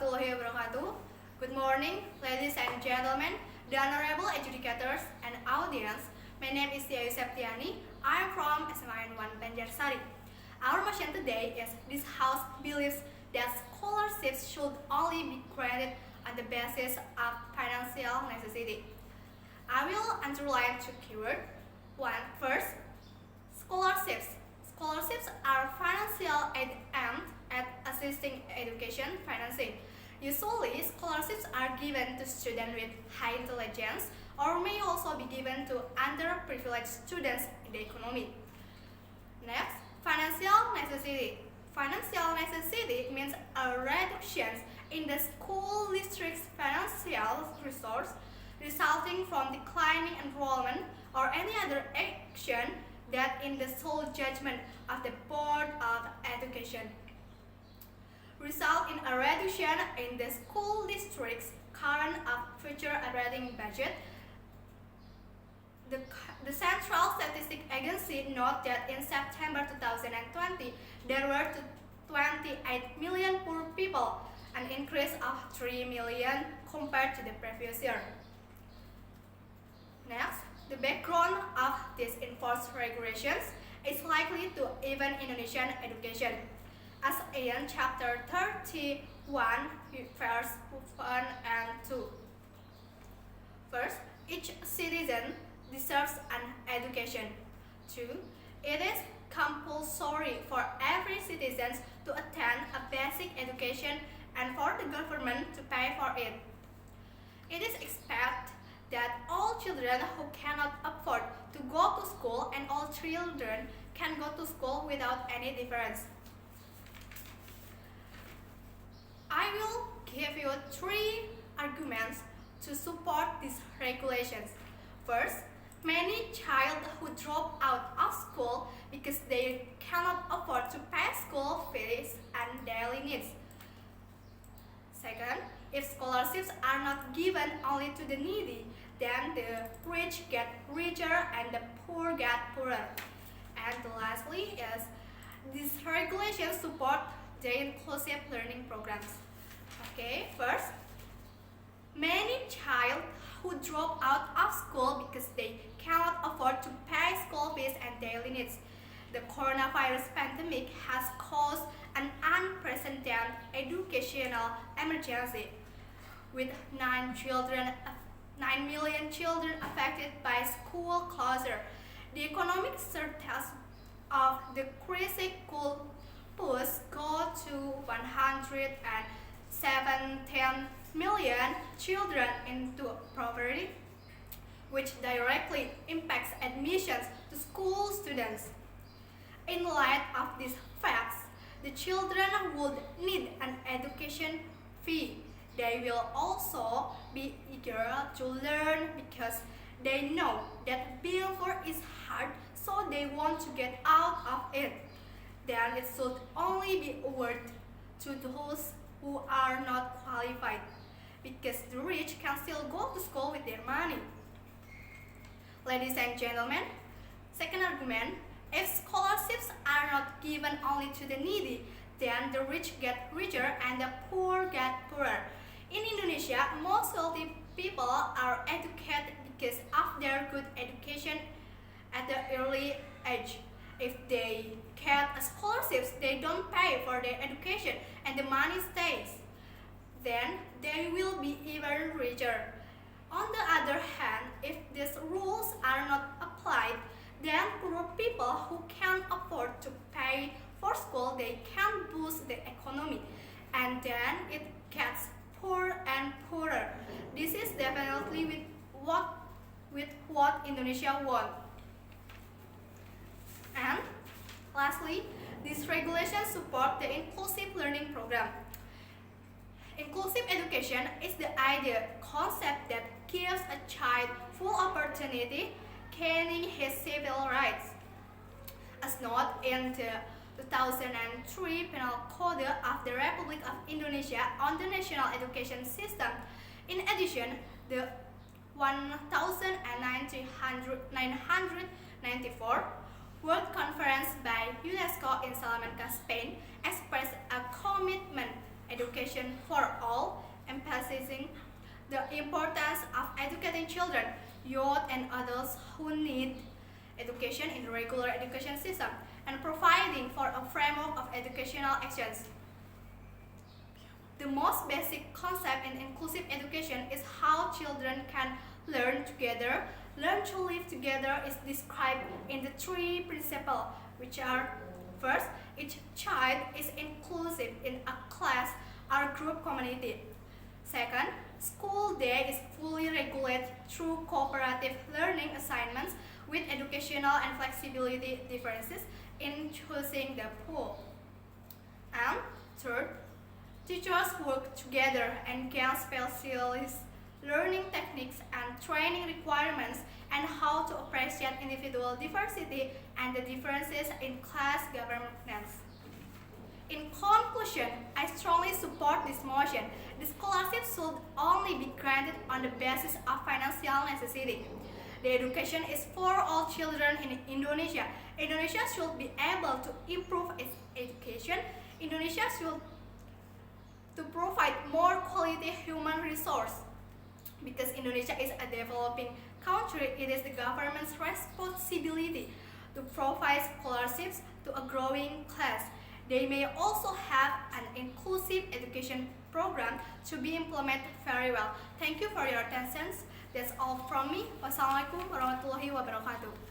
warahmatullahi wabarakatuh. Good morning, ladies and gentlemen, the honorable educators and audience. My name is Yayu Septiani. I am from SMAN 1 Banjarsari. Our motion today is this House believes that scholarships should only be granted on the basis of financial necessity. I will underline two keywords. First, scholarships. Scholarships are financial aid aimed at assisting education financing. Usually, scholarships are given to students with high intelligence or may also be given to underprivileged students in the economy. Next, financial necessity. Financial necessity means a reduction in the school district's financial resource resulting from declining enrollment or any other action that in the sole judgment of the Board of Education result in a reduction in the school district's current or future operating budget. The Central Statistics Agency noted that in September 2020 there were 28 million poor people, an increase of 3 million compared to the previous year. Next, the background of these enforced regulations is likely to even Indonesian education, as in Chapter 31, verse 1 and 2. First, each citizen deserves an education. 2. It is compulsory for every citizen to attend a basic education and for the government to pay for it. It is expected that all children who cannot afford to go to school and all children can go to school without any difference. I will give you 3 arguments to support these regulations. First, many children who drop out of school because they cannot afford to pay school fees and daily needs. Second, if scholarships are not given only to the needy, then the rich get richer and the poor get poorer. And lastly is, these regulations support the inclusive learning programs. Okay, first, many children who drop out of school because they cannot afford to pay school fees and daily needs. The coronavirus pandemic has caused an unprecedented educational emergency, with 9 million children affected by school closure. The economic status of the crisis could push go to 117 million children into poverty, which directly impacts admissions to school students. In light of these facts, the children would need an education fee. They will also be eager to learn because they know that being poor is hard, so they want to get out of it. Then it should only be awarded to those who are not qualified, because the rich can still go to school with their money. Ladies and gentlemen, second argument, if scholarships are not given only to the needy, then the rich get richer and the poor get poorer. In Indonesia, most wealthy people are educated because of their good education at the early age. If they get scholarships, they don't pay for their education and the money stays. Then they will be even richer. On the other hand, if these rules are not applied, then poor people who can't afford to pay for school, they can boost the economy, and then it gets poorer and poorer. This is definitely with what Indonesia wants. And lastly, these regulations support the inclusive learning program. Inclusive education is the idea concept that gives a child full opportunity gaining his civil rights. As noted in the 2003 Penal Code of the Republic of Indonesia on the National Education System. In addition, the 1994 World Conference by UNESCO in Salamanca, Spain expressed a commitment education for all, emphasizing the importance of educating children, youth, and adults who need education in the regular education system, and providing for a framework of educational actions. The most basic concept in inclusive education is how children can learn together. Learn to live together is described in the three principles, which are: first, each child is inclusive in a class or group community. Second, school day is fully regulated through cooperative learning assignments with educational and flexibility differences in choosing the pool. And third, teachers work together and gain specialist learning techniques and training requirements and how to appreciate individual diversity and the differences in class governance. In conclusion, I strongly support this motion. The scholarship should only be granted on the basis of financial necessity. The education is for all children in Indonesia. Indonesia should be able to improve its education. Indonesia should to provide more quality human resource. Because Indonesia is a developing country, it is the government's responsibility to provide scholarships to a growing class. They may also have an inclusive education program to be implemented very well. Thank you for your attention. That's all from me. Wassalamualaikum warahmatullahi wabarakatuh.